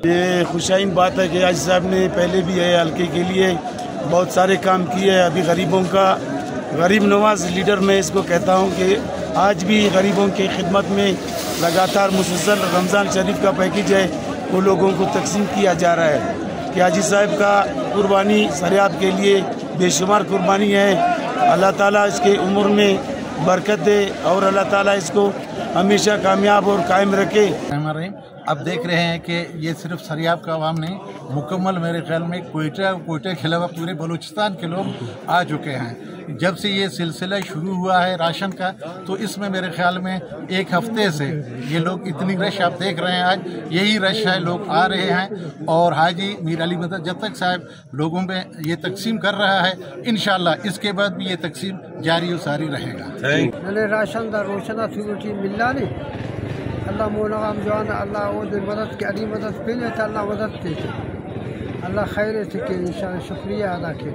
یہ خوشائن بات ہے کہ حاجی صاحب نے پہلے بھی ہے حلقے کے لیے بہت سارے کام کیے ہیں. ابھی غریبوں کا غریب نواز لیڈر میں اس کو کہتا ہوں کہ آج بھی غریبوں کی خدمت میں لگاتار مسلسل رمضان شریف کا پیکیج ہے وہ لوگوں کو تقسیم کیا جا رہا ہے کہ حاجی صاحب کا قربانی سریاب کے لیے بے شمار قربانی ہے. اللہ تعالیٰ اس کے عمر میں برکت دے اور اللہ تعالیٰ اس کو ہمیشہ کامیاب اور قائم رکھے. اب دیکھ رہے ہیں کہ یہ صرف سریاب کا عوام نہیں، مکمل میرے خیال میں کوئٹہ کے علاوہ پورے بلوچستان کے لوگ آ چکے ہیں. جب سے یہ سلسلہ شروع ہوا ہے راشن کا تو اس میں میرے خیال میں ایک ہفتے سے یہ لوگ اتنی رش آپ دیکھ رہے ہیں، آج یہی رش ہے، لوگ آ رہے ہیں. اور حاجی میر علی مدد جب تک صاحب لوگوں میں یہ تقسیم کر رہا ہے انشاءاللہ اس کے بعد بھی یہ تقسیم جاری و ساری رہے گا. راشن دا روشنہ تھوٹی ملا نہیں اللہ مونغام جوان اللہ وہ مدد کے علی مدد پہلے تھا اللہ مدد تھی اللہ خیر سے کہ انشاءاللہ شکریہ ادا کیا.